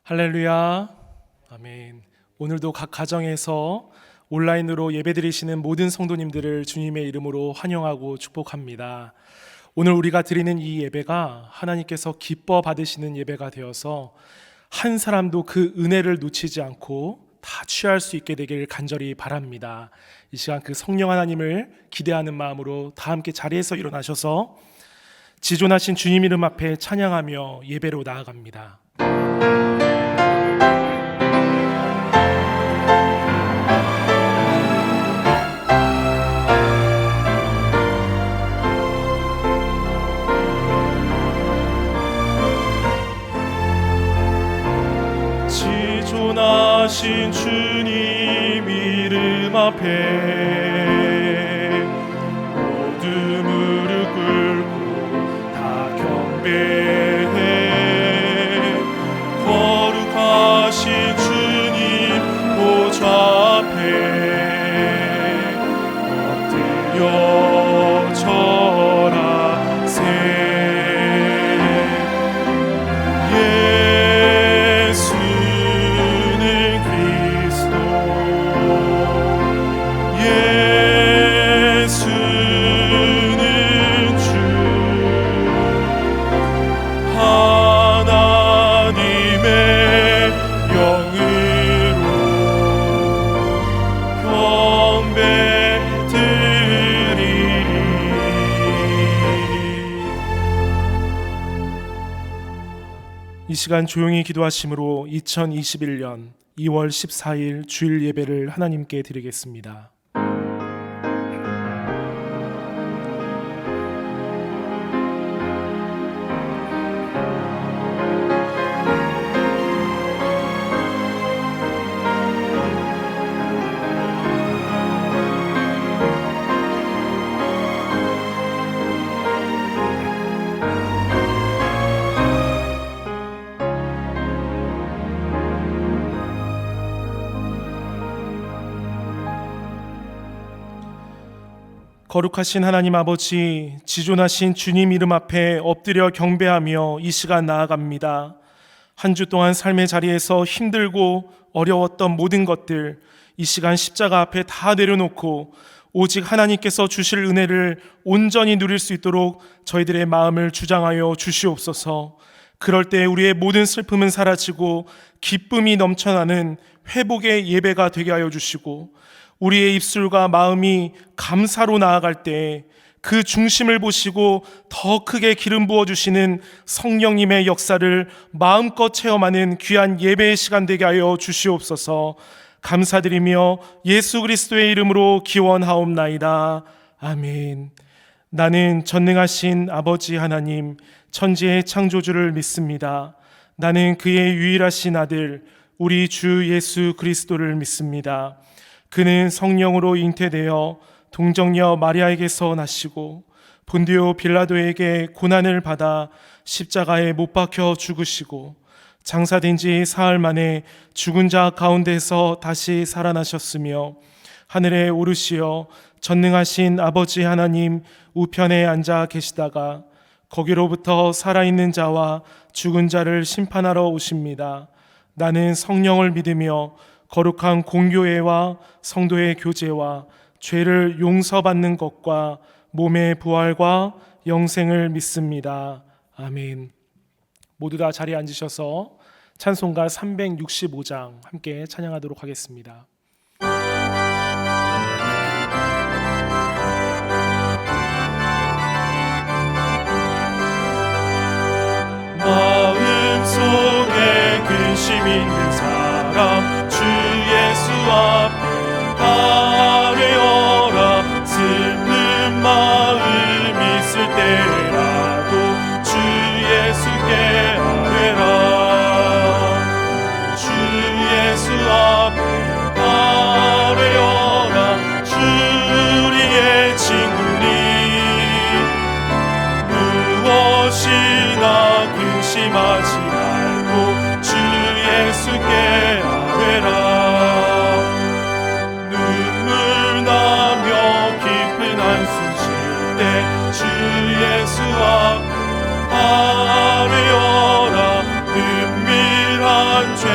할렐루야. 아멘. 오늘도 각 가정에서 온라인으로 예배드리시는 모든 성도님들을 주님의 이름으로 환영하고 축복합니다. 오늘 우리가 드리는 이 예배가 하나님께서 기뻐 받으시는 예배가 되어서 한 사람도 그 은혜를 놓치지 않고 다 취할 수 있게 되길 간절히 바랍니다. 이 시간 그 성령 하나님을 기대하는 마음으로 다 함께 자리에서 일어나셔서 지존하신 주님 이름 앞에 찬양하며 예배로 나아갑니다. 지존하신 주님 이름 앞에 모두 무릎 꿇고 다 경배해. 거룩하신 주님 보좌 앞에 엎드려 절하세. 이 시간 조용히 기도하심으로 2021년 2월 14일 주일 예배를 하나님께 드리겠습니다. 거룩하신 하나님 아버지, 지존하신 주님 이름 앞에 엎드려 경배하며 이 시간 나아갑니다. 한 주 동안 삶의 자리에서 힘들고 어려웠던 모든 것들, 이 시간 십자가 앞에 다 내려놓고 오직 하나님께서 주실 은혜를 온전히 누릴 수 있도록 저희들의 마음을 주장하여 주시옵소서. 그럴 때 우리의 모든 슬픔은 사라지고 기쁨이 넘쳐나는 회복의 예배가 되게 하여 주시고, 우리의 입술과 마음이 감사로 나아갈 때 그 중심을 보시고 더 크게 기름 부어주시는 성령님의 역사를 마음껏 체험하는 귀한 예배의 시간 되게 하여 주시옵소서. 감사드리며 예수 그리스도의 이름으로 기원하옵나이다. 아멘. 나는 전능하신 아버지 하나님, 천지의 창조주를 믿습니다. 나는 그의 유일하신 아들 우리 주 예수 그리스도를 믿습니다. 그는 성령으로 잉태되어 동정녀 마리아에게서 나시고 본디오 빌라도에게 고난을 받아 십자가에 못 박혀 죽으시고 장사된 지 사흘 만에 죽은 자 가운데서 다시 살아나셨으며 하늘에 오르시어 전능하신 아버지 하나님 우편에 앉아 계시다가 거기로부터 살아있는 자와 죽은 자를 심판하러 오십니다. 나는 성령을 믿으며 거룩한 공교회와 성도의 교제와 죄를 용서받는 것과 몸의 부활과 영생을 믿습니다. 아멘. 모두 다 자리에 앉으셔서 찬송가 365장 함께 찬양하도록 하겠습니다. 마음속에 근심 있는 사람 주 예수 앞에 아뢰어라. 슬픈 마음 있을 때라도 주 예수께 아뢰라. 주 예수 앞에 아뢰어라. 주 우리의 친구니 무엇이나 근심하지 말고 주 예수께 아뢰라. 눈물 나며 깊은 한숨 쉴 때 주 예수 앞에 아뢰어라. 은밀한 죄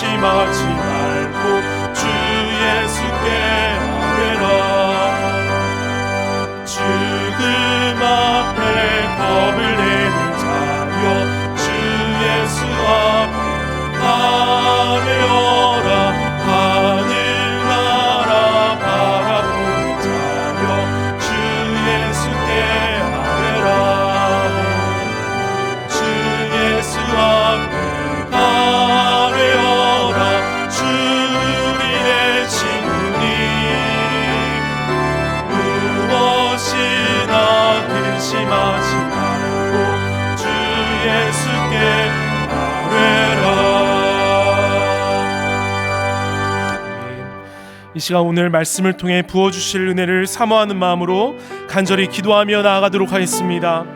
근심하지 말고 주 예수께 아뢰라. 죽음 앞에 겁을 내는 자여 주 예수 앞에 아뢰어라. 하늘나라 바라보는 자여 주 예수께 아뢰라. 주 예수 앞에 아뢰어라. 주 우리의 친구님 무엇이나 근심하지 말고 주 예수께 아뢰라. 이 시간 오늘 말씀을 통해 부어주실 은혜를 사모하는 마음으로 간절히 기도하며 나아가도록 하겠습니다.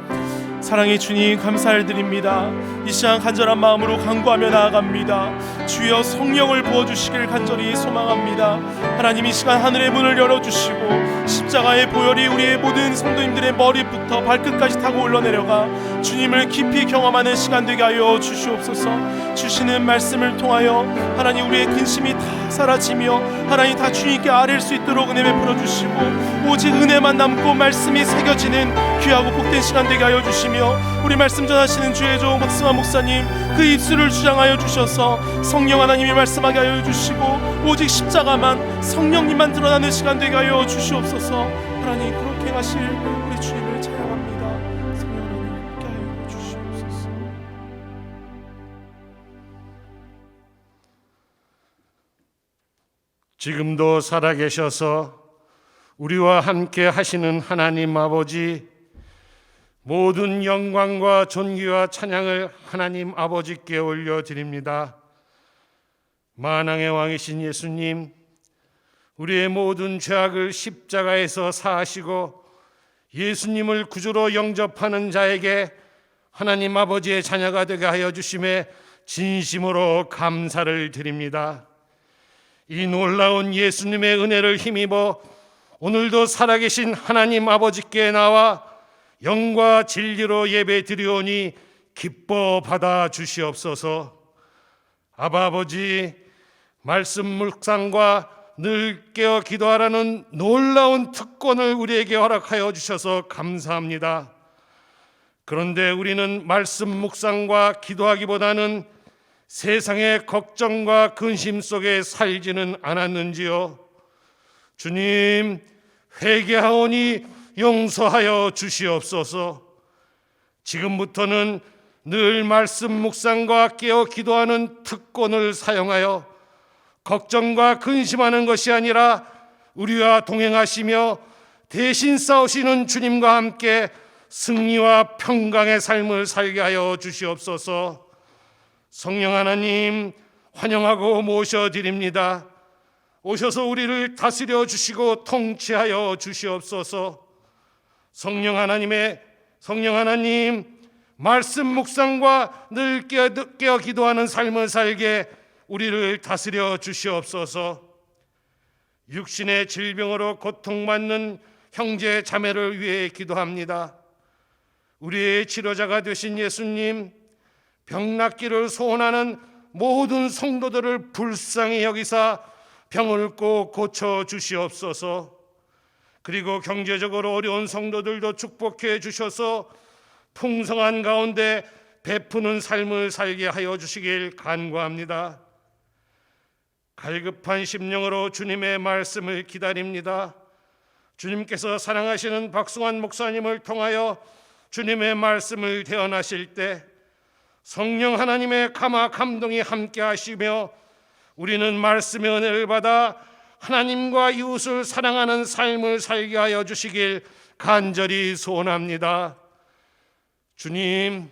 사랑의 주님 감사드립니다. 이 시간 간절한 마음으로 간구하며 나아갑니다. 주여 성령을 부어주시길 간절히 소망합니다. 하나님 이 시간 하늘의 문을 열어주시고 십자가의 보혈이 우리의 모든 성도님들의 머리부터 발끝까지 타고 흘러내려가 주님을 깊이 경험하는 시간 되게 하여 주시옵소서. 주시는 말씀을 통하여 하나님 우리의 근심이 다 사라지며 하나님 다 주님께 아뢰일 수 있도록 은혜 베풀어 주시고 오직 은혜만 남고 말씀이 새겨지는 귀하고 복된 시간 되게 하여 주시며 우리 말씀 전하시는 주의 종 박승환 목사님 그 입술을 주장하여 주셔서 성령 하나님이 말씀하게 하여 주시고 오직 십자가만 성령님만 드러나는 시간 되게 하여 주시옵소서. 하나님 그렇게 행하실 우리 주님을 찬양합니다. 성령 하나님 함께 하여 주시옵소서. 지금도 살아계셔서 우리와 함께 하시는 하나님 아버지, 모든 영광과 존귀와 찬양을 하나님 아버지께 올려드립니다. 만왕의 왕이신 예수님, 우리의 모든 죄악을 십자가에서 사하시고 예수님을 구주로 영접하는 자에게 하나님 아버지의 자녀가 되게 하여 주심에 진심으로 감사를 드립니다. 이 놀라운 예수님의 은혜를 힘입어 오늘도 살아계신 하나님 아버지께 나와 영과 진리로 예배 드리오니 기뻐 받아 주시옵소서. 아바 아버지, 말씀 묵상과 늘 깨어 기도하라는 놀라운 특권을 우리에게 허락하여 주셔서 감사합니다. 그런데 우리는 말씀 묵상과 기도하기보다는 세상의 걱정과 근심 속에 살지는 않았는지요? 주님, 회개하오니 용서하여 주시옵소서. 지금부터는 늘 말씀 묵상과 깨어 기도하는 특권을 사용하여 걱정과 근심하는 것이 아니라 우리와 동행하시며 대신 싸우시는 주님과 함께 승리와 평강의 삶을 살게 하여 주시옵소서. 성령 하나님 환영하고 모셔드립니다. 오셔서 우리를 다스려 주시고 통치하여 주시옵소서. 성령 하나님 말씀 묵상과 늘 깨어 기도하는 삶을 살게 우리를 다스려 주시옵소서. 육신의 질병으로 고통받는 형제 자매를 위해 기도합니다. 우리의 치료자가 되신 예수님, 병 낫기를 소원하는 모든 성도들을 불쌍히 여기사 병을 꼭 고쳐 주시옵소서. 그리고 경제적으로 어려운 성도들도 축복해 주셔서 풍성한 가운데 베푸는 삶을 살게 하여 주시길 간구합니다. 갈급한 심령으로 주님의 말씀을 기다립니다. 주님께서 사랑하시는 박승환 목사님을 통하여 주님의 말씀을 대언하실 때 성령 하나님의 감화 감동이 함께 하시며 우리는 말씀의 은혜를 받아 하나님과 이웃을 사랑하는 삶을 살게 하여 주시길 간절히 소원합니다. 주님,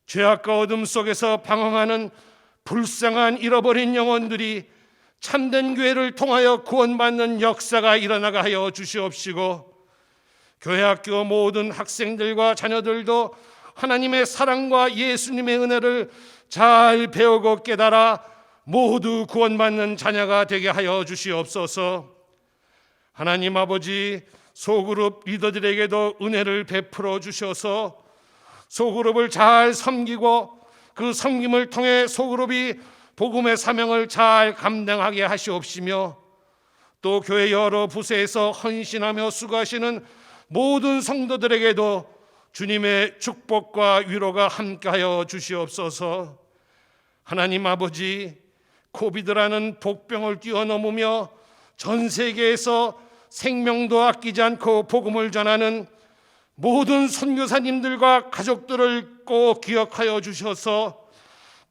죄악과 어둠 속에서 방황하는 불쌍한 잃어버린 영혼들이 참된 교회를 통하여 구원받는 역사가 일어나게 하여 주시옵시고 교회 학교 모든 학생들과 자녀들도 하나님의 사랑과 예수님의 은혜를 잘 배우고 깨달아 모두 구원받는 자녀가 되게 하여 주시옵소서. 하나님 아버지, 소그룹 리더들에게도 은혜를 베풀어 주셔서 소그룹을 잘 섬기고 그 섬김을 통해 소그룹이 복음의 사명을 잘 감당하게 하시옵시며 또 교회 여러 부서에서 헌신하며 수고하시는 모든 성도들에게도 주님의 축복과 위로가 함께하여 주시옵소서. 하나님 아버지, 코비드라는 복병을 뛰어넘으며 전 세계에서 생명도 아끼지 않고 복음을 전하는 모든 선교사님들과 가족들을 꼭 기억하여 주셔서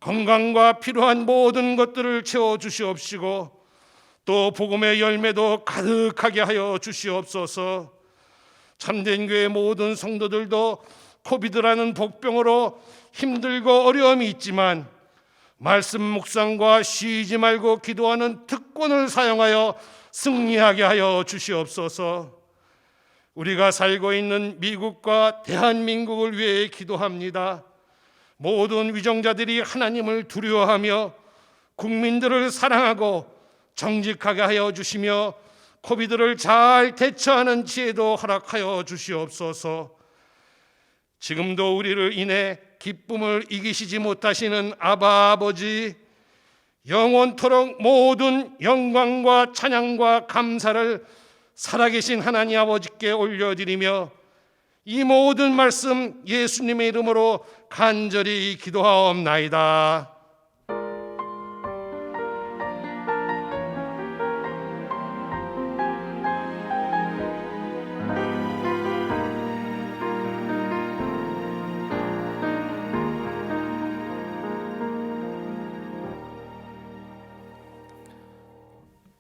건강과 필요한 모든 것들을 채워 주시옵시고 또 복음의 열매도 가득하게 하여 주시옵소서. 참된 교회 모든 성도들도 코비드라는 복병으로 힘들고 어려움이 있지만 말씀 묵상과 쉬지 말고 기도하는 특권을 사용하여 승리하게 하여 주시옵소서. 우리가 살고 있는 미국과 대한민국을 위해 기도합니다. 모든 위정자들이 하나님을 두려워하며 국민들을 사랑하고 정직하게 하여 주시며 코비드를 잘 대처하는 지혜도 허락하여 주시옵소서. 지금도 우리를 인해 기쁨을 이기시지 못하시는 아바 아버지, 영원토록 모든 영광과 찬양과 감사를 살아계신 하나님 아버지께 올려드리며 이 모든 말씀 예수님의 이름으로 간절히 기도하옵나이다.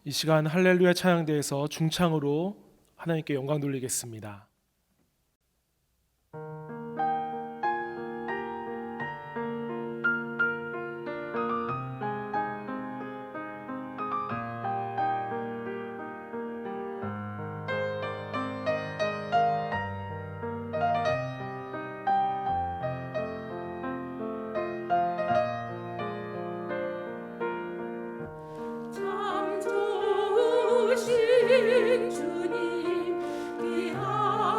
이 시간 할렐루야 찬양대에서 중창으로 하나님께 영광 돌리겠습니다. 참 좋으신 주님 귀한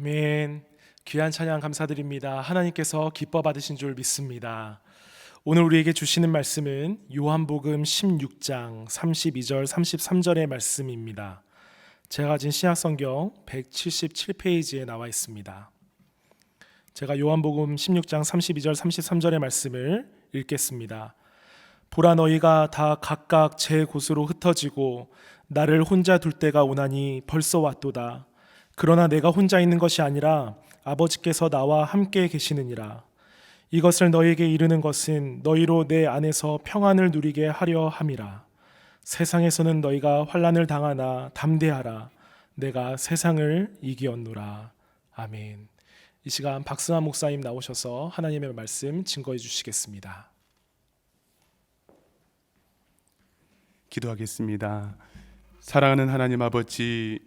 아멘. 귀한 찬양 감사드립니다. 하나님께서 기뻐 받으신 줄 믿습니다. 오늘 우리에게 주시는 말씀은 요한복음 16장 32절 33절의 말씀입니다. 제가 가진 신약성경 177페이지에 나와 있습니다. 제가 요한복음 16장 32절 33절의 말씀을 읽겠습니다. 보라, 너희가 다 각각 제 곳으로 흩어지고 나를 혼자 둘 때가 오나니 벌써 왔도다. 그러나 내가 혼자 있는 것이 아니라 아버지께서 나와 함께 계시느니라. 이것을 너희에게 이르는 것은 너희로 내 안에서 평안을 누리게 하려 함이라. 세상에서는 너희가 환난을 당하나 담대하라. 내가 세상을 이기었노라. 아멘. 이 시간 박승환 목사님 나오셔서 하나님의 말씀 증거해 주시겠습니다. 기도하겠습니다. 사랑하는 하나님 아버지,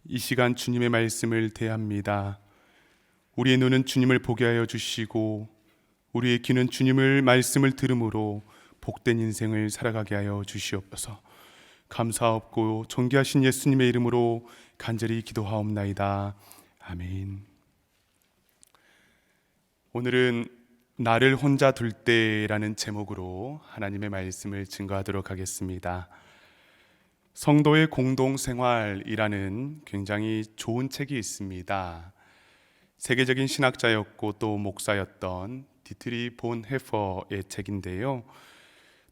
이 시간 주님의 말씀을 대합니다. 우리의 눈은 주님을 보게 하여 주시고 우리의 귀는 주님의 말씀을 들음으로 복된 인생을 살아가게 하여 주시옵소서. 감사하옵고 존귀하신 예수님의 이름으로 간절히 기도하옵나이다. 아멘. 오늘은 나를 혼자 둘 때라는 제목으로 하나님의 말씀을 증거하도록 하겠습니다. 성도의 공동생활이라는 굉장히 좋은 책이 있습니다. 세계적인 신학자였고 또 목사였던 디트리 본 헤퍼의 책인데요,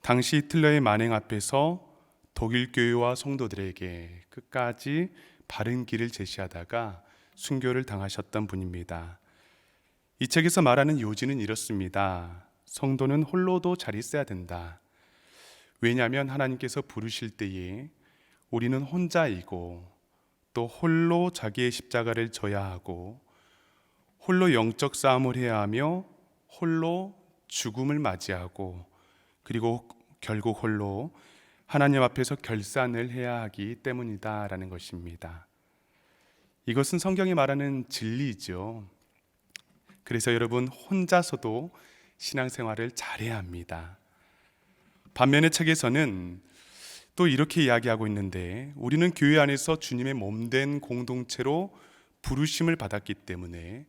당시 히틀러의 만행 앞에서 독일 교회와 성도들에게 끝까지 바른 길을 제시하다가 순교를 당하셨던 분입니다. 이 책에서 말하는 요지는 이렇습니다. 성도는 홀로도 잘 있어야 된다. 왜냐하면 하나님께서 부르실 때에 우리는 혼자이고 또 홀로 자기의 십자가를 져야 하고 홀로 영적 싸움을 해야 하며 홀로 죽음을 맞이하고 그리고 결국 홀로 하나님 앞에서 결산을 해야 하기 때문이다라는 것입니다. 이것은 성경이 말하는 진리죠. 그래서 여러분, 혼자서도 신앙생활을 잘해야 합니다. 반면에 책에서는 또 이렇게 이야기하고 있는데, 우리는 교회 안에서 주님의 몸된 공동체로 부르심을 받았기 때문에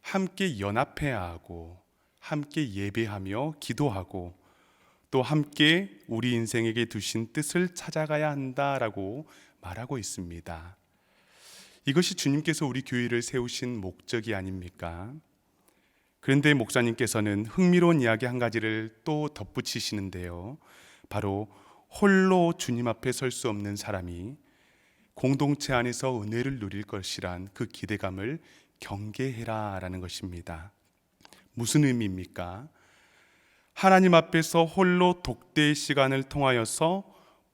함께 연합해야 하고 함께 예배하며 기도하고 또 함께 우리 인생에게 두신 뜻을 찾아가야 한다라고 말하고 있습니다. 이것이 주님께서 우리 교회를 세우신 목적이 아닙니까? 그런데 목사님께서는 흥미로운 이야기 한 가지를 또 덧붙이시는데요, 바로 홀로 주님 앞에 설 수 없는 사람이 공동체 안에서 은혜를 누릴 것이란 그 기대감을 경계해라 라는 것입니다. 무슨 의미입니까? 하나님 앞에서 홀로 독대의 시간을 통하여서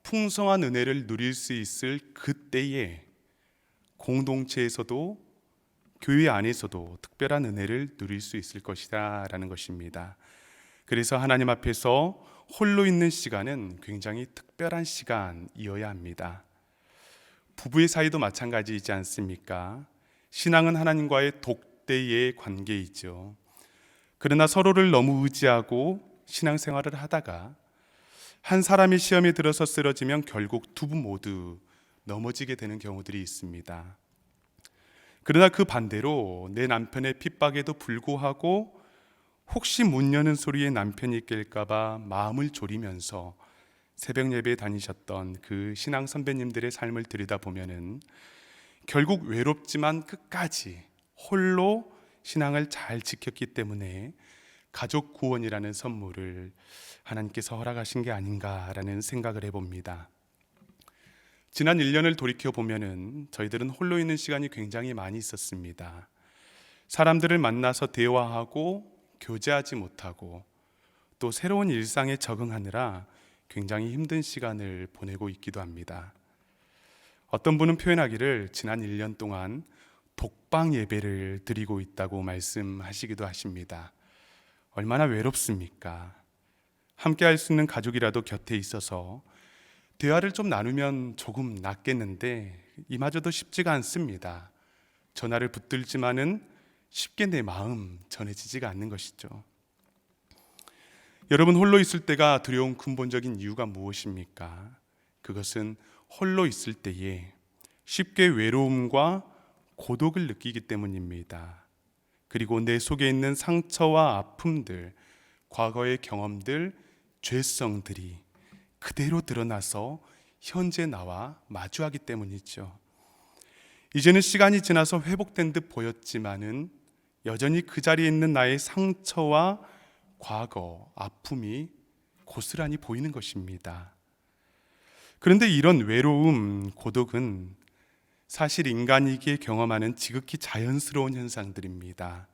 풍성한 은혜를 누릴 수 있을 그때에 공동체에서도 교회 안에서도 특별한 은혜를 누릴 수 있을 것이다 라는 것입니다. 그래서 하나님 앞에서 홀로 있는 시간은 굉장히 특별한 시간이어야 합니다. 부부의 사이도 마찬가지이지 않습니까? 신앙은 하나님과의 독대의 관계이죠. 그러나 서로를 너무 의지하고 신앙생활을 하다가 한 사람이 시험에 들어서 쓰러지면 결국 두 분 모두 넘어지게 되는 경우들이 있습니다. 그러나 그 반대로 내 남편의 핍박에도 불구하고 혹시 문 여는 소리에 남편이 깰까 봐 마음을 졸이면서 새벽 예배에 다니셨던 그 신앙 선배님들의 삶을 들여다보면은 결국 외롭지만 끝까지 홀로 신앙을 잘 지켰기 때문에 가족 구원이라는 선물을 하나님께서 허락하신 게 아닌가라는 생각을 해봅니다. 지난 1년을 돌이켜보면은 저희들은 홀로 있는 시간이 굉장히 많이 있었습니다. 사람들을 만나서 대화하고 교제하지 못하고 또 새로운 일상에 적응하느라 굉장히 힘든 시간을 보내고 있기도 합니다. 어떤 분은 표현하기를 지난 1년 동안 독방 예배를 드리고 있다고 말씀하시기도 하십니다. 얼마나 외롭습니까? 함께 할 수 있는 가족이라도 곁에 있어서 대화를 좀 나누면 조금 낫겠는데 이마저도 쉽지가 않습니다. 전화를 붙들지만은 쉽게 내 마음 전해지지가 않는 것이죠. 여러분, 홀로 있을 때가 두려운 근본적인 이유가 무엇입니까? 그것은 홀로 있을 때에 쉽게 외로움과 고독을 느끼기 때문입니다. 그리고 내 속에 있는 상처와 아픔들, 과거의 경험들, 죄성들이 그대로 드러나서 현재 나와 마주하기 때문이죠. 이제는 시간이 지나서 회복된 듯 보였지만은 여전히 그 자리에 있는 나의 상처와 과거, 아픔이 고스란히 보이는 것입니다. 그런데 이런 외로움, 고독은 사실 인간이기에 경험하는 지극히 자연스러운 현상들입니다.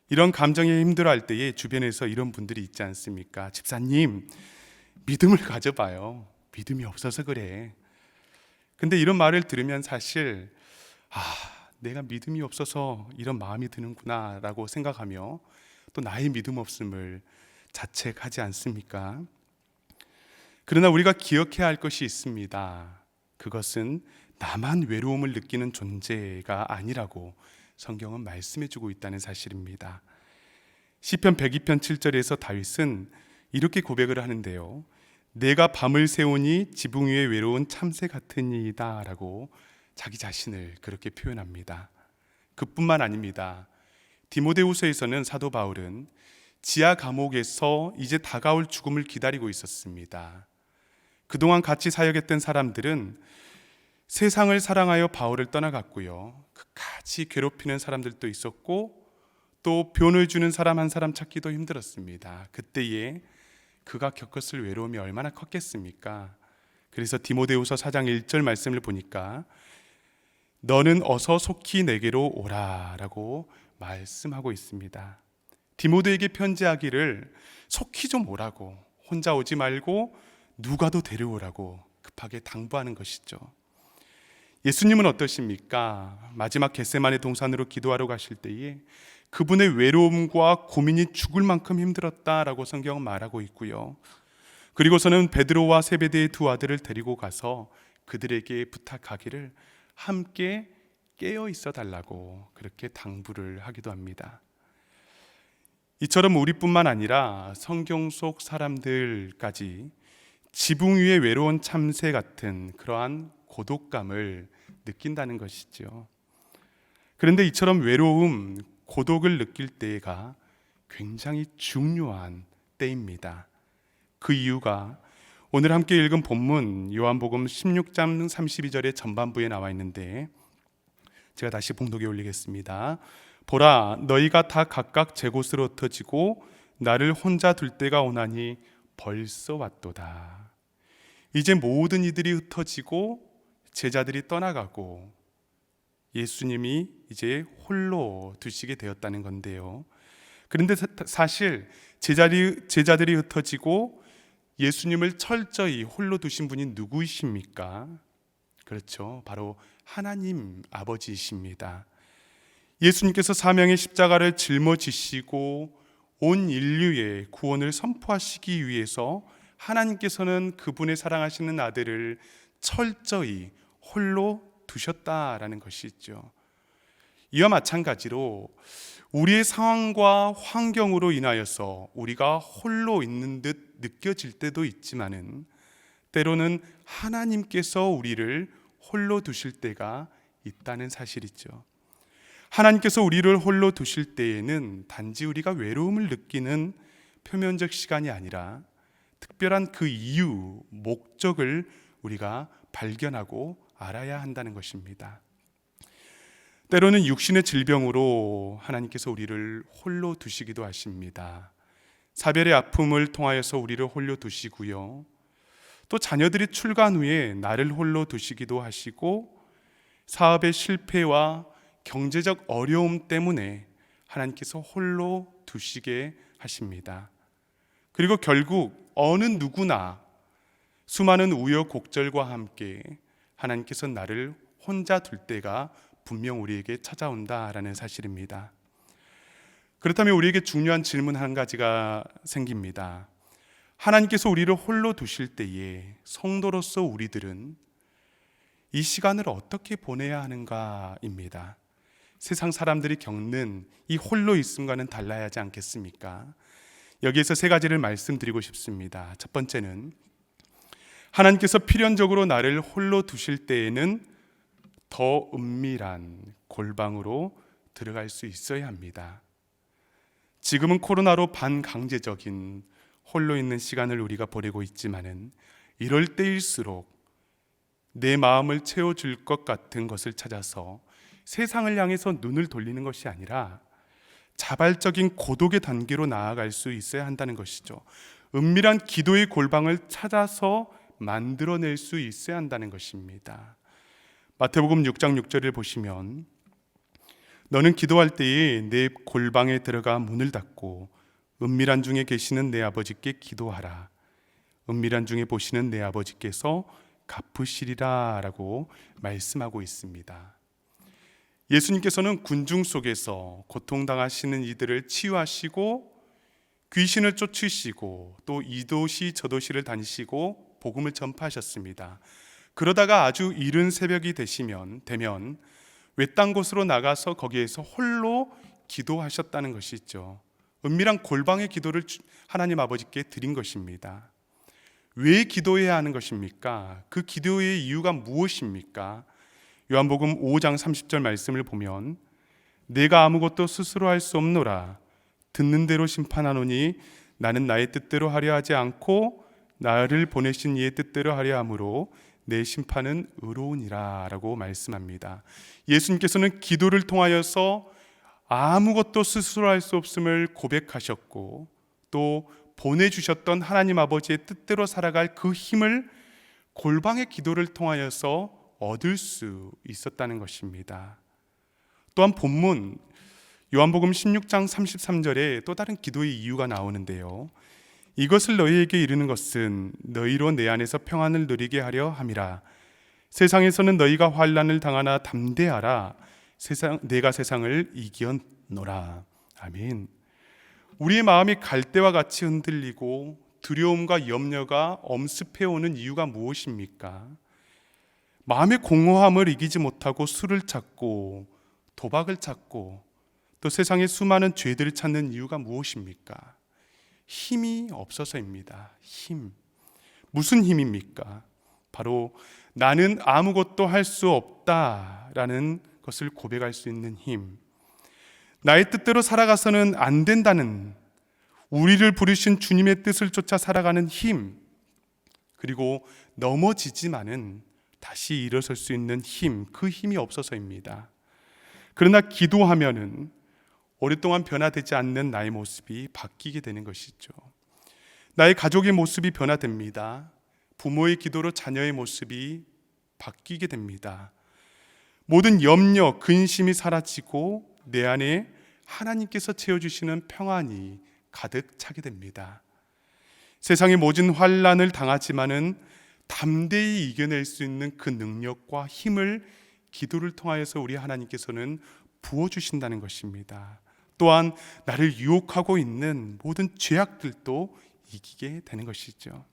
이런 감정에 힘들어할 때에 주변에서 이런 분들이 있지 않습니까? 집사님, 믿음을 가져봐요. 믿음이 없어서 그래. 근데 이런 말을 들으면 사실 내가 믿음이 없어서 이런 마음이 드는구나 라고 생각하며 또 나의 믿음 없음을 자책하지 않습니까? 그러나 우리가 기억해야 할 것이 있습니다. 그것은 나만 외로움을 느끼는 존재가 아니라고 성경은 말씀해주고 있다는 사실입니다. 시편 102편 7절에서 다윗은 이렇게 고백을 하는데요. 내가 밤을 새우니 지붕 위에 외로운 참새 같으니이다 라고 자기 자신을 그렇게 표현합니다. 그뿐만 아닙니다. 디모데후서에서는 사도 바울은 지하 감옥에서 이제 다가올 죽음을 기다리고 있었습니다. 그동안 같이 사역했던 사람들은 세상을 사랑하여 바울을 떠나갔고요. 끝까지 괴롭히는 사람들도 있었고 또 변호해 주는 사람 한 사람 찾기도 힘들었습니다. 그때에 그가 겪었을 외로움이 얼마나 컸겠습니까? 그래서 디모데후서 4장 1절 말씀을 보니까 너는 어서 속히 내게로 오라 라고 말씀하고 있습니다. 디모데에게 편지하기를 속히 좀 오라고, 혼자 오지 말고 누가도 데려오라고 급하게 당부하는 것이죠. 예수님은 어떠십니까? 마지막 겟세마네 동산으로 기도하러 가실 때에 그분의 외로움과 고민이 죽을 만큼 힘들었다라고 성경은 말하고 있고요. 그리고서는 베드로와 세베대의 두 아들을 데리고 가서 그들에게 부탁하기를 함께 깨어 있어 달라고 그렇게 당부를 하기도 합니다. 이처럼 우리뿐만 아니라 성경 속 사람들까지 지붕 위에 외로운 참새 같은 그러한 고독감을 느낀다는 것이죠. 그런데 이처럼 외로움, 고독을 느낄 때가 굉장히 중요한 때입니다. 그 이유가 오늘 함께 읽은 본문 요한복음 16장 32절의 전반부에 나와 있는데 제가 다시 봉독에 올리겠습니다. 보라, 너희가 다 각각 제 곳으로 흩어지고 나를 혼자 둘 때가 오나니 벌써 왔도다. 이제 모든 이들이 흩어지고 제자들이 떠나가고 예수님이 이제 홀로 두시게 되었다는 건데요. 그런데 사실 제자들이 흩어지고 예수님을 철저히 홀로 두신 분이 누구이십니까? 그렇죠. 바로 하나님 아버지이십니다. 예수님께서 사명의 십자가를 짊어지시고 온 인류의 구원을 선포하시기 위해서 하나님께서는 그분의 사랑하시는 아들을 철저히 홀로 두셨다라는 것이죠. 이와 마찬가지로 우리의 상황과 환경으로 인하여서 우리가 홀로 있는 듯 느껴질 때도 있지만은 때로는 하나님께서 우리를 홀로 두실 때가 있다는 사실이죠. 하나님께서 우리를 홀로 두실 때에는 단지 우리가 외로움을 느끼는 표면적 시간이 아니라 특별한 그 이유, 목적을 우리가 발견하고 알아야 한다는 것입니다. 때로는 육신의 질병으로 하나님께서 우리를 홀로 두시기도 하십니다. 사별의 아픔을 통하여서 우리를 홀로 두시고요. 또 자녀들이 출간 후에 나를 홀로 두시기도 하시고 사업의 실패와 경제적 어려움 때문에 하나님께서 홀로 두시게 하십니다. 그리고 결국 어느 누구나 수많은 우여곡절과 함께 하나님께서 나를 혼자 둘 때가 분명 우리에게 찾아온다라는 사실입니다. 그렇다면 우리에게 중요한 질문 한 가지가 생깁니다. 하나님께서 우리를 홀로 두실 때에 성도로서 우리들은 이 시간을 어떻게 보내야 하는가입니다. 세상 사람들이 겪는 이 홀로 있음과는 달라야 하지 않겠습니까? 여기에서 세 가지를 말씀드리고 싶습니다. 첫 번째는 하나님께서 필연적으로 나를 홀로 두실 때에는 더 은밀한 골방으로 들어갈 수 있어야 합니다. 지금은 코로나로 반강제적인 홀로 있는 시간을 우리가 보내고 있지만은 이럴 때일수록 내 마음을 채워줄 것 같은 것을 찾아서 세상을 향해서 눈을 돌리는 것이 아니라 자발적인 고독의 단계로 나아갈 수 있어야 한다는 것이죠. 은밀한 기도의 골방을 찾아서 만들어낼 수 있어야 한다는 것입니다. 마태복음 6장 6절을 보시면 너는 기도할 때에 내 골방에 들어가 문을 닫고 은밀한 중에 계시는 내 아버지께 기도하라. 은밀한 중에 보시는 내 아버지께서 갚으시리라 라고 말씀하고 있습니다. 예수님께서는 군중 속에서 고통당하시는 이들을 치유하시고 귀신을 쫓으시고 또 이도시 저도시를 다니시고 복음을 전파하셨습니다. 그러다가 아주 이른 새벽이 되면 외딴 곳으로 나가서 거기에서 홀로 기도하셨다는 것이죠. 은밀한 골방의 기도를 하나님 아버지께 드린 것입니다. 왜 기도해야 하는 것입니까? 그 기도의 이유가 무엇입니까? 요한복음 5장 30절 말씀을 보면 내가 아무것도 스스로 할 수 없노라. 듣는 대로 심판하노니 나는 나의 뜻대로 하려 하지 않고 나를 보내신 이의 뜻대로 하려 함으로 내 심판은 의로우니라 라고 말씀합니다. 예수님께서는 기도를 통하여서 아무것도 스스로 할 수 없음을 고백하셨고 또 보내주셨던 하나님 아버지의 뜻대로 살아갈 그 힘을 골방의 기도를 통하여서 얻을 수 있었다는 것입니다. 또한 본문 요한복음 16장 33절에 또 다른 기도의 이유가 나오는데요. 이것을 너희에게 이르는 것은 너희로 내 안에서 평안을 누리게 하려 함이라. 세상에서는 너희가 환난을 당하나 담대하라. 내가 세상을 이기었노라. 아멘. 우리의 마음이 갈대와 같이 흔들리고 두려움과 염려가 엄습해오는 이유가 무엇입니까? 마음의 공허함을 이기지 못하고 술을 찾고 도박을 찾고 또 세상의 수많은 죄들을 찾는 이유가 무엇입니까? 힘이 없어서입니다. 힘. 무슨 힘입니까? 바로 나는 아무것도 할 수 없다라는 것을 고백할 수 있는 힘. 나의 뜻대로 살아가서는 안 된다는, 우리를 부르신 주님의 뜻을 쫓아 살아가는 힘, 그리고 넘어지지만은 다시 일어설 수 있는 힘, 그 힘이 없어서입니다. 그러나 기도하면은 오랫동안 변화되지 않는 나의 모습이 바뀌게 되는 것이죠. 나의 가족의 모습이 변화됩니다. 부모의 기도로 자녀의 모습이 바뀌게 됩니다. 모든 염려, 근심이 사라지고 내 안에 하나님께서 채워주시는 평안이 가득 차게 됩니다. 세상의 모든 환난을 당하지만은 담대히 이겨낼 수 있는 그 능력과 힘을 기도를 통하여서 우리 하나님께서는 부어주신다는 것입니다. 또한 나를 유혹하고 있는 모든 죄악들도 이기게 되는 것이죠.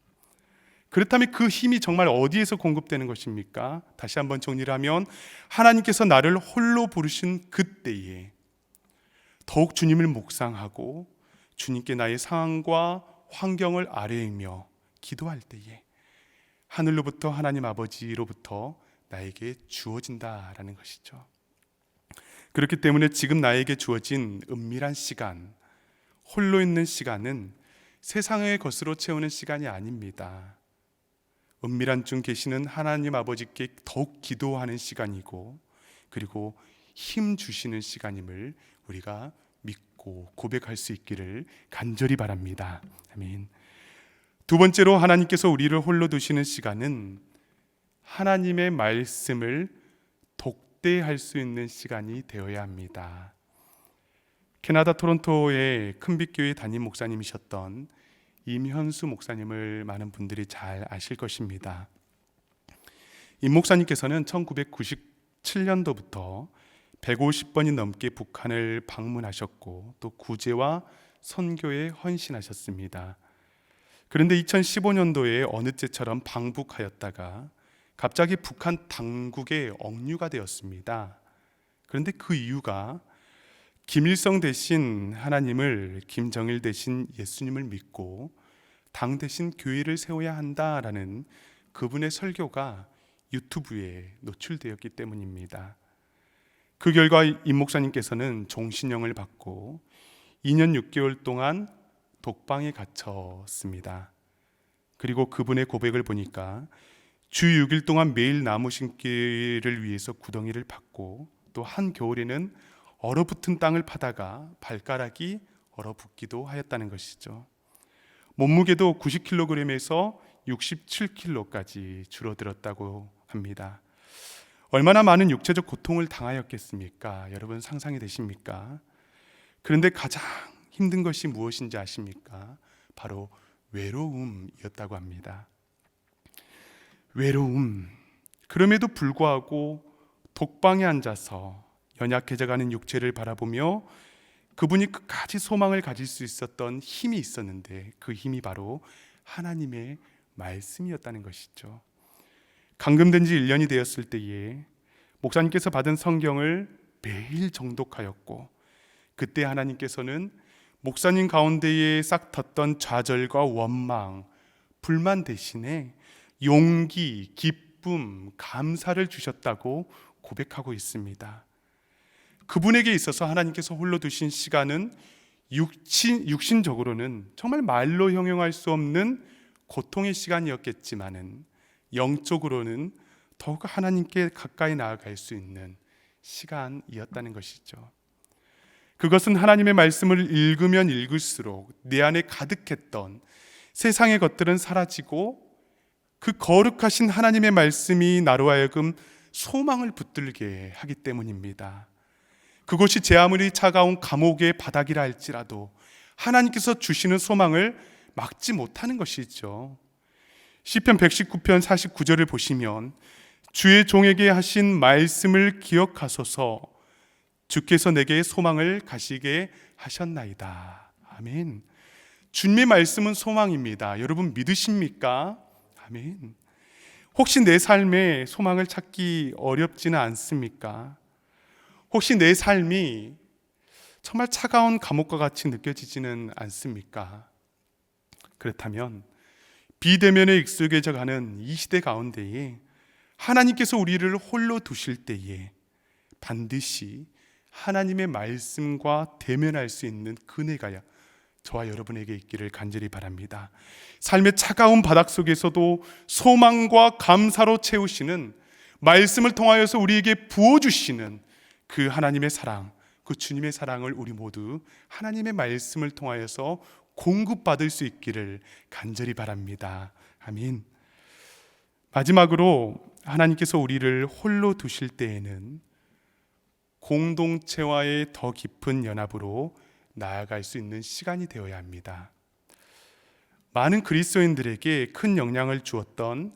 그렇다면 그 힘이 정말 어디에서 공급되는 것입니까? 다시 한번 정리를 하면 하나님께서 나를 홀로 부르신 그때에 더욱 주님을 묵상하고 주님께 나의 상황과 환경을 아뢰며 기도할 때에 하늘로부터 하나님 아버지로부터 나에게 주어진다라는 것이죠. 그렇기 때문에 지금 나에게 주어진 은밀한 시간, 홀로 있는 시간은 세상의 것으로 채우는 시간이 아닙니다. 은밀한 중 계시는 하나님 아버지께 더욱 기도하는 시간이고, 그리고 힘 주시는 시간임을 우리가 믿고 고백할 수 있기를 간절히 바랍니다. 아멘. 두 번째로 하나님께서 우리를 홀로 두시는 시간은 하나님의 말씀을 독대할 수 있는 시간이 되어야 합니다. 캐나다 토론토의 큰빛교회 담임 목사님이셨던 임현수 목사님을 많은 분들이 잘 아실 것입니다. 임 목사님께서는 1997년도부터 150번이 넘게 북한을 방문하셨고 또 구제와 선교에 헌신하셨습니다. 그런데 2015년도에 어느 때처럼 방북하였다가 갑자기 북한 당국의 억류가 되었습니다. 그런데 그 이유가 김일성 대신 하나님을, 김정일 대신 예수님을 믿고 당 대신 교회를 세워야 한다라는 그분의 설교가 유튜브에 노출되었기 때문입니다. 그 결과 임 목사님께서는 종신형을 받고 2년 6개월 동안 독방에 갇혔습니다. 그리고 그분의 고백을 보니까 주 6일 동안 매일 나무 심기를 위해서 구덩이를 팠고 또 한겨울에는 얼어붙은 땅을 파다가 발가락이 얼어붙기도 하였다는 것이죠. 몸무게도 90kg에서 67kg까지 줄어들었다고 합니다. 얼마나 많은 육체적 고통을 당하였겠습니까? 여러분 상상이 되십니까? 그런데 가장 힘든 것이 무엇인지 아십니까? 바로 외로움이었다고 합니다. 외로움. 그럼에도 불구하고 독방에 앉아서 연약해져가는 육체를 바라보며 그분이 끝까지 소망을 가질 수 있었던 힘이 있었는데 그 힘이 바로 하나님의 말씀이었다는 것이죠. 감금된 지 1년이 되었을 때에 목사님께서 받은 성경을 매일 정독하였고 그때 하나님께서는 목사님 가운데에 싹 텄던 좌절과 원망, 불만 대신에 용기, 기쁨, 감사를 주셨다고 고백하고 있습니다. 그분에게 있어서 하나님께서 홀로 두신 시간은 육신적으로는 정말 말로 형용할 수 없는 고통의 시간이었겠지만은 영적으로는 더욱 하나님께 가까이 나아갈 수 있는 시간이었다는 것이죠. 그것은 하나님의 말씀을 읽으면 읽을수록 내 안에 가득했던 세상의 것들은 사라지고 그 거룩하신 하나님의 말씀이 나로 하여금 소망을 붙들게 하기 때문입니다. 그것이 제 아무리 차가운 감옥의 바닥이라 할지라도 하나님께서 주시는 소망을 막지 못하는 것이죠. 시편 119편 49절을 보시면 주의 종에게 하신 말씀을 기억하소서 주께서 내게 소망을 가시게 하셨나이다. 아멘. 주님의 말씀은 소망입니다. 여러분 믿으십니까? 아멘. 혹시 내 삶에 소망을 찾기 어렵지는 않습니까? 혹시 내 삶이 정말 차가운 감옥과 같이 느껴지지는 않습니까? 그렇다면 비대면에 익숙해져 가는 이 시대 가운데에 하나님께서 우리를 홀로 두실 때에 반드시 하나님의 말씀과 대면할 수 있는 그네가 저와 여러분에게 있기를 간절히 바랍니다. 삶의 차가운 바닥 속에서도 소망과 감사로 채우시는 말씀을 통하여서 우리에게 부어주시는 그 하나님의 사랑, 그 주님의 사랑을 우리 모두 하나님의 말씀을 통하여서 공급받을 수 있기를 간절히 바랍니다. 아멘. 마지막으로 하나님께서 우리를 홀로 두실 때에는 공동체와의 더 깊은 연합으로 나아갈 수 있는 시간이 되어야 합니다. 많은 그리스도인들에게 큰 영향을 주었던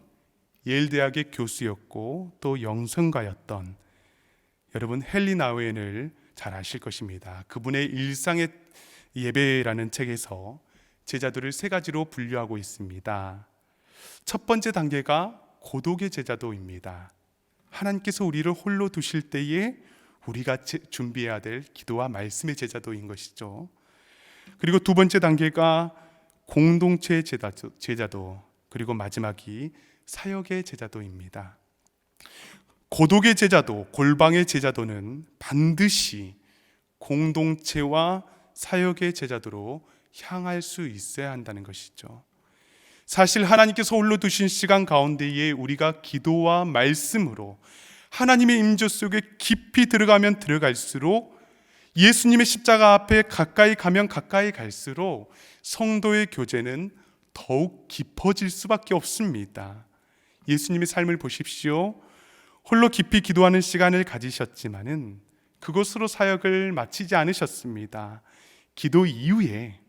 예일대학의 교수였고 또 영성가였던 여러분 헨리 나우엔을 잘 아실 것입니다. 그분의 일상의 예배라는 책에서 제자도를 세 가지로 분류하고 있습니다. 첫 번째 단계가 고독의 제자도입니다. 하나님께서 우리를 홀로 두실 때에 우리가 준비해야 될 기도와 말씀의 제자도인 것이죠. 그리고 두 번째 단계가 공동체의 제자도, 그리고 마지막이 사역의 제자도입니다. 고독의 제자도, 골방의 제자도는 반드시 공동체와 사역의 제자도로 향할 수 있어야 한다는 것이죠. 사실 하나님께서 홀로 두신 시간 가운데에 우리가 기도와 말씀으로 하나님의 임재 속에 깊이 들어가면 들어갈수록 예수님의 십자가 앞에 가까이 가면 가까이 갈수록 성도의 교제는 더욱 깊어질 수밖에 없습니다. 예수님의 삶을 보십시오. 홀로 깊이 기도하는 시간을 가지셨지만은 그것으로 사역을 마치지 않으셨습니다. 기도 이후에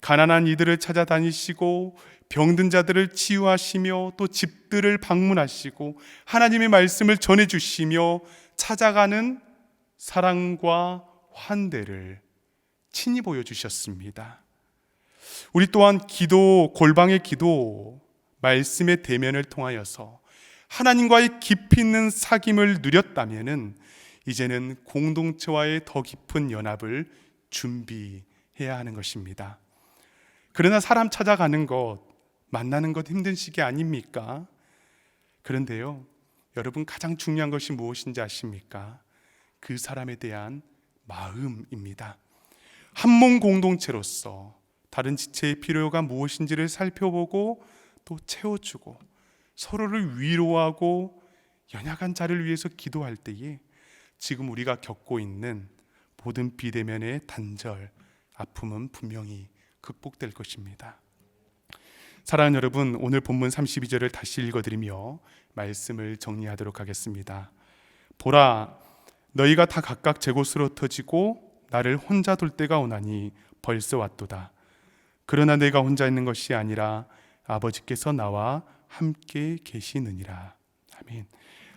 가난한 이들을 찾아다니시고 병든 자들을 치유하시며 또 집들을 방문하시고 하나님의 말씀을 전해주시며 찾아가는 사랑과 환대를 친히 보여주셨습니다. 우리 또한 기도, 골방의 기도, 말씀의 대면을 통하여서 하나님과의 깊이 있는 사귐을 누렸다면은 이제는 공동체와의 더 깊은 연합을 준비해야 하는 것입니다. 그러나 사람 찾아가는 것, 만나는 것 힘든 시기 아닙니까? 그런데요, 여러분, 가장 중요한 것이 무엇인지 아십니까? 그 사람에 대한 마음입니다. 한 몸 공동체로서 다른 지체의 필요가 무엇인지를 살펴보고 또 채워주고 서로를 위로하고 연약한 자를 위해서 기도할 때에 지금 우리가 겪고 있는 모든 비대면의 단절, 아픔은 분명히 극복될 것입니다. 사랑하는 여러분, 오늘 본문 32절을 다시 읽어드리며 말씀을 정리하도록 하겠습니다. 보라, 너희가 다 각각 제 곳으로 흩어지고 나를 혼자 둘 때가 오나니 벌써 왔도다. 그러나 내가 혼자 있는 것이 아니라 아버지께서 나와 함께 계시느니라. 아멘.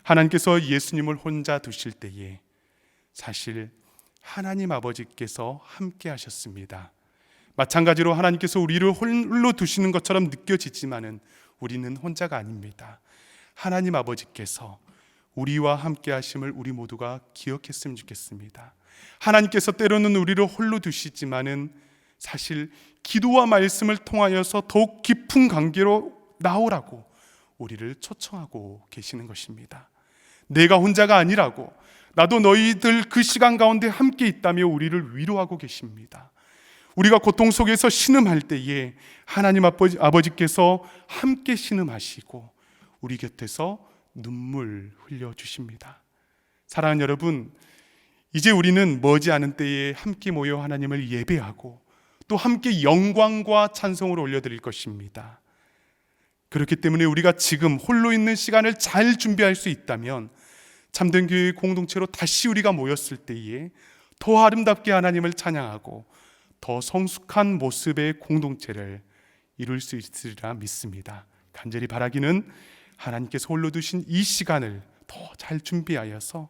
하나님께서 예수님을 혼자 두실 때에 사실 하나님 아버지께서 함께 하셨습니다. 마찬가지로 하나님께서 우리를 홀로 두시는 것처럼 느껴지지만은 우리는 혼자가 아닙니다. 하나님 아버지께서 우리와 함께 하심을 우리 모두가 기억했으면 좋겠습니다. 하나님께서 때로는 우리를 홀로 두시지만은 사실 기도와 말씀을 통하여서 더욱 깊은 관계로 나오라고 우리를 초청하고 계시는 것입니다. 내가 혼자가 아니라고, 나도 너희들 그 시간 가운데 함께 있다며 우리를 위로하고 계십니다. 우리가 고통 속에서 신음할 때에 하나님 아버지께서 함께 신음하시고 우리 곁에서 눈물 흘려주십니다. 사랑하는 여러분, 이제 우리는 머지않은 때에 함께 모여 하나님을 예배하고 또 함께 영광과 찬송을 올려드릴 것입니다. 그렇기 때문에 우리가 지금 홀로 있는 시간을 잘 준비할 수 있다면 참된 교회의 공동체로 다시 우리가 모였을 때에 더 아름답게 하나님을 찬양하고 더 성숙한 모습의 공동체를 이룰 수 있으리라 믿습니다. 간절히 바라기는 하나님께서 홀로 두신 이 시간을 더 잘 준비하여서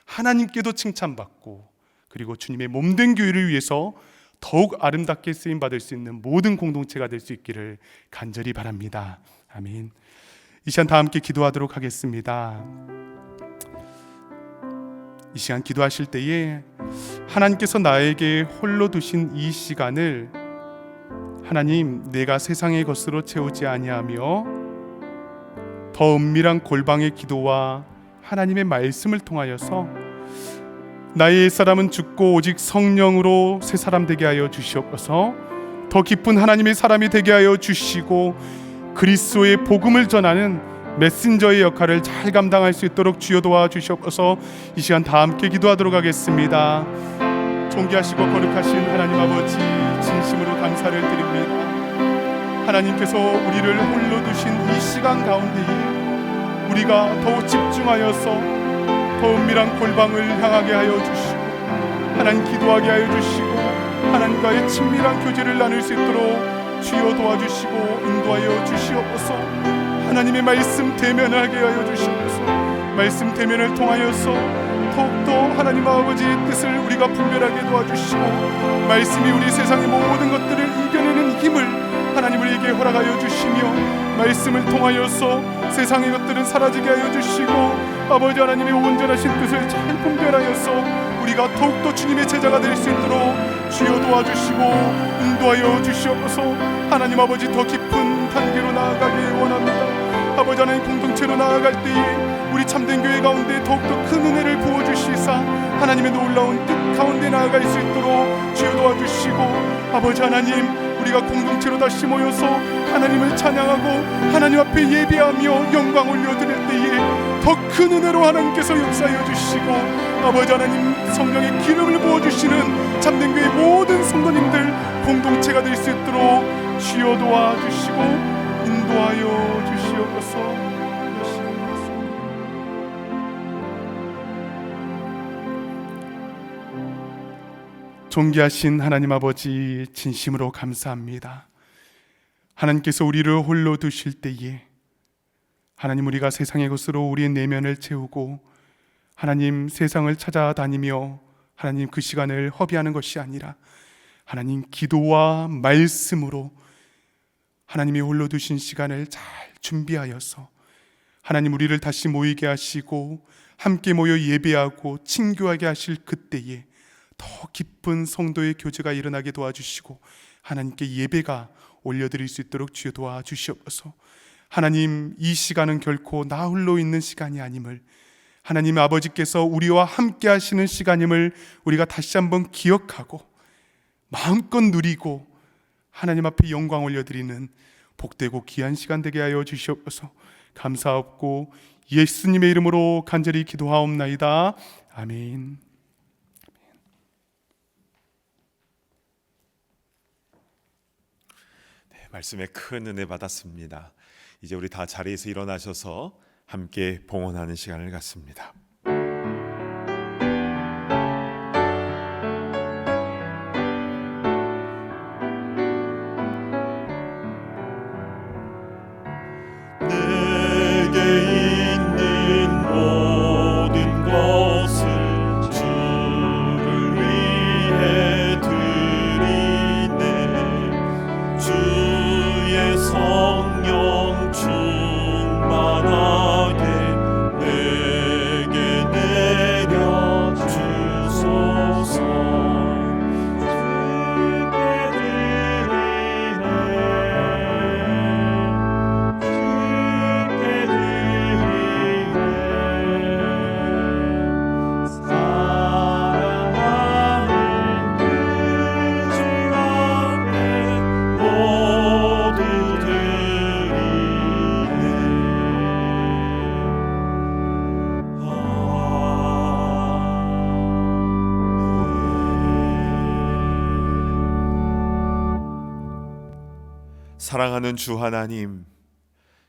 하나님께도 칭찬받고 그리고 주님의 몸된 교회를 위해서 더욱 아름답게 쓰임받을 수 있는 모든 공동체가 될 수 있기를 간절히 바랍니다. 아멘. 이 시간 다 함께 기도하도록 하겠습니다. 이 시간 기도하실 때에 하나님께서 나에게 홀로 두신 이 시간을 하나님, 내가 세상의 것으로 채우지 아니하며 더 은밀한 골방의 기도와 하나님의 말씀을 통하여서 나의 옛사람은 죽고 오직 성령으로 새 사람 되게 하여 주시옵소서. 더 깊은 하나님의 사람이 되게 하여 주시고 그리스도의 복음을 전하는 메신저의 역할을 잘 감당할 수 있도록 주여 도와주시옵소서. 이 시간 다 함께 기도하도록 하겠습니다. 존귀하시고 거룩하신 하나님 아버지, 진심으로 감사를 드립니다. 하나님께서 우리를 홀로 두신 이 시간 가운데에 우리가 더욱 집중하여서 더 은밀한 골방을 향하게 하여 주시고 하나님 기도하게 하여 주시고 하나님과의 친밀한 교제를 나눌 수 있도록 주여 도와주시고 인도하여 주시옵소서. 하나님의 말씀 대면하게 하여 주시옵소서. 말씀 대면을 통하여서 더욱더 하나님 아버지의 뜻을 우리가 분별하게 도와주시고 말씀이 우리 세상의 모든 것들을 이겨내는 힘을 하나님 우리에게 허락하여 주시며 말씀을 통하여서 세상의 것들은 사라지게 하여 주시고 아버지 하나님의 온전하신 뜻을 잘 분별하여서 우리가 더욱더 주님의 제자가 될 수 있도록 주여 도와주시고 인도하여 주시옵소서. 하나님 아버지, 더 깊은 단계로 나아가길 원합니다. 아버지 하나님, 공동체로 나아갈 때에 우리 참된 교회 가운데 더욱더 큰 은혜를 부어주시사 하나님의 놀라운 뜻 가운데 나아갈 수 있도록 주여 도와주시고 아버지 하나님, 우리가 공동체로 다시 모여서 하나님을 찬양하고 하나님 앞에 예배하며 영광 올려드릴 때에 더 큰 은혜로 하나님께서 역사하여 주시고 아버지 하나님, 성령의 기름을 부어주시는 참된 교회 모든 성도님들 공동체가 될 수 있도록 주여 도와주시고 인도하여 주시옵소서. 존귀하신 하나님 아버지, 진심으로 감사합니다. 하나님께서 우리를 홀로 두실 때에 하나님, 우리가 세상의 것으로 우리의 내면을 채우고 하나님 세상을 찾아다니며 하나님 그 시간을 허비하는 것이 아니라 하나님 기도와 말씀으로 하나님이 홀로 두신 시간을 잘 준비하여서 하나님 우리를 다시 모이게 하시고 함께 모여 예배하고 친교하게 하실 그때에 더 깊은 성도의 교제가 일어나게 도와주시고 하나님께 예배가 올려드릴 수 있도록 주여 도와주시옵소서. 하나님, 이 시간은 결코 나 홀로 있는 시간이 아님을, 하나님 아버지께서 우리와 함께 하시는 시간임을 우리가 다시 한번 기억하고 마음껏 누리고 하나님 앞에 영광 올려드리는 복되고 귀한 시간 되게 하여 주시옵소서. 감사하옵고 예수님의 이름으로 간절히 기도하옵나이다. 아멘. 말씀에 큰 은혜 받았습니다. 이제 우리 다 자리에서 일어나셔서 함께 봉헌하는 시간을 갖습니다. 내게 있는 모든 것을 주를 위해 드리네. 주의 성령 충만하게 내게 내려 주소서. 사랑하는 주 하나님,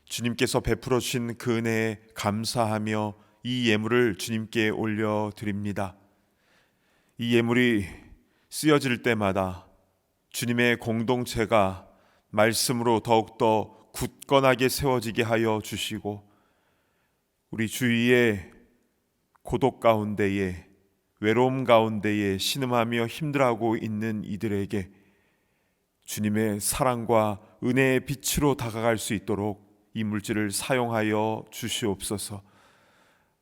주님께서 베풀어 주신 그 은혜에 감사하며 이 예물을 주님께 올려드립니다. 이 예물이 쓰여질 때마다 주님의 공동체가 말씀으로 더욱더 굳건하게 세워지게 하여 주시고, 우리 주위에 고독 가운데에, 외로움 가운데에 신음하며 힘들어하고 있는 이들에게 주님의 사랑과 은혜의 빛으로 다가갈 수 있도록 이 물질을 사용하여 주시옵소서.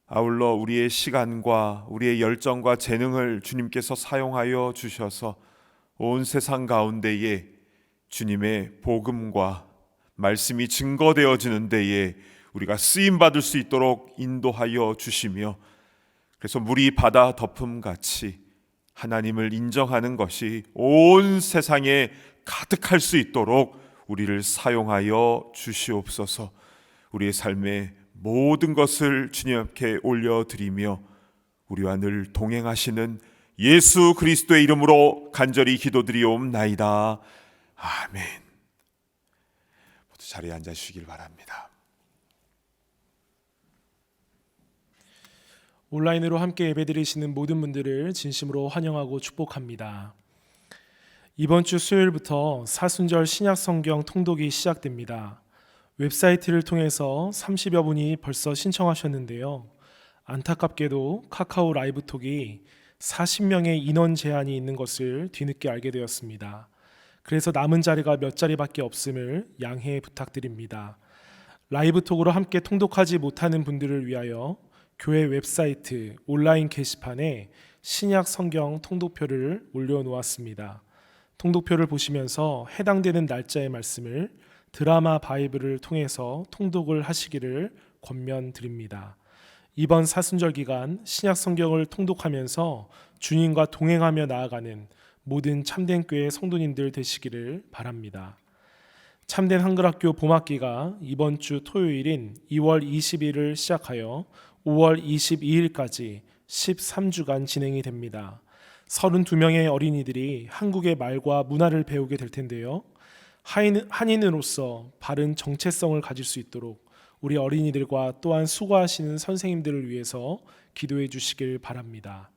아울러 우리의 시간과 우리의 열정과 재능을 주님께서 사용하여 주셔서 온 세상 가운데에 주님의 복음과 말씀이 증거되어지는 데에 우리가 쓰임받을 수 있도록 인도하여 주시며, 그래서 물이 바다 덮음같이 하나님을 인정하는 것이 온 세상에 가득할 수 있도록 우리를 사용하여 주시옵소서. 우리의 삶의 모든 것을 주님 앞에 올려드리며 우리와 늘 동행하시는 예수 그리스도의 이름으로 간절히 기도드리옵나이다. 아멘. 모두 자리에 앉아주시길 바랍니다. 온라인으로 함께 예배드리시는 모든 분들을 진심으로 환영하고 축복합니다. 이번 주 수요일부터 사순절 신약 성경 통독이 시작됩니다. 웹사이트를 통해서 30여 분이 벌써 신청하셨는데요. 안타깝게도 카카오 라이브톡이 40명의 인원 제한이 있는 것을 뒤늦게 알게 되었습니다. 그래서 남은 자리가 몇 자리밖에 없음을 양해 부탁드립니다. 라이브톡으로 함께 통독하지 못하는 분들을 위하여 교회 웹사이트 온라인 게시판에 신약 성경 통독표를 올려놓았습니다. 통독표를 보시면서 해당되는 날짜의 말씀을 드라마 바이블을 통해서 통독을 하시기를 권면드립니다. 이번 사순절 기간 신약 성경을 통독하면서 주님과 동행하며 나아가는 모든 참된 교회 성도님들 되시기를 바랍니다. 참된 한글학교 봄학기가 이번 주 토요일인 2월 20일을 시작하여 5월 22일까지 13주간 진행이 됩니다. 32명의 어린이들이 한국의 말과 문화를 배우게 될 텐데요. 한인으로서 바른 정체성을 가질 수 있도록 우리 어린이들과 또한 수고하시는 선생님들을 위해서 기도해 주시길 바랍니다.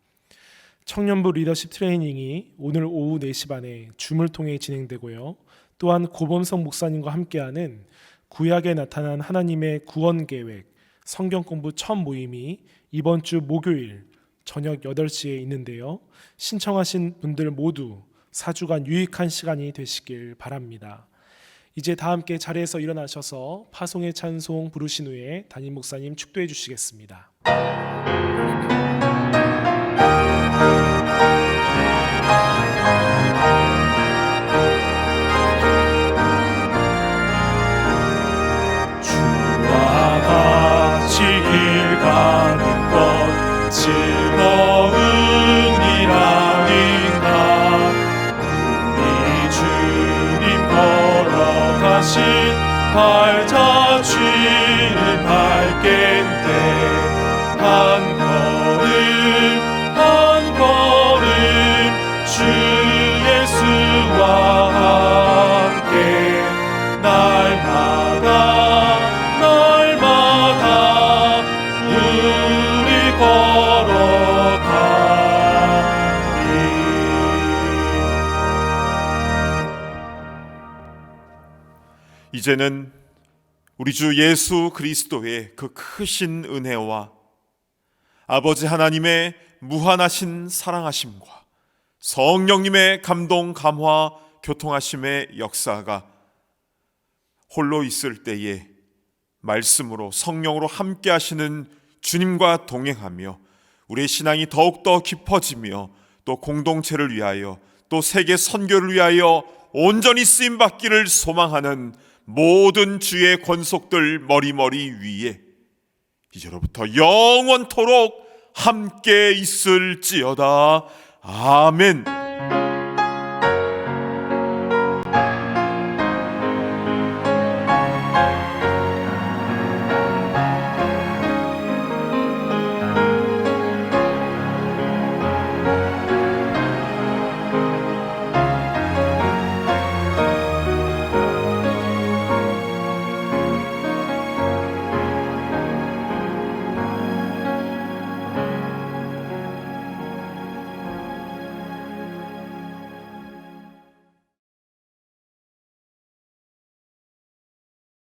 청년부 리더십 트레이닝이 오늘 오후 4시 반에 줌을 통해 진행되고요. 또한 고범성 목사님과 함께하는 구약에 나타난 하나님의 구원 계획 성경 공부 첫 모임이 이번 주 목요일 저녁 8시에 있는데요. 신청하신 분들 모두 4주간 유익한 시간이 되시길 바랍니다. 이제 다 함께 자리에서 일어나셔서 파송의 찬송 부르신 후에 담임 목사님 축도해 주시겠습니다. 주 팔자 주님 밟겠네. 한 걸음 한 걸음 주 예수와 함께 날마다 날마다 우리 걸어가리. 이제는 우리 주 예수 그리스도의 그 크신 은혜와 아버지 하나님의 무한하신 사랑하심과 성령님의 감동, 감화, 교통하심의 역사가 홀로 있을 때에 말씀으로 성령으로 함께 하시는 주님과 동행하며 우리의 신앙이 더욱더 깊어지며 또 공동체를 위하여 또 세계 선교를 위하여 온전히 쓰임받기를 소망하는 모든 주의 권속들 머리머리 위에 이제로부터 영원토록 함께 있을지어다. 아멘.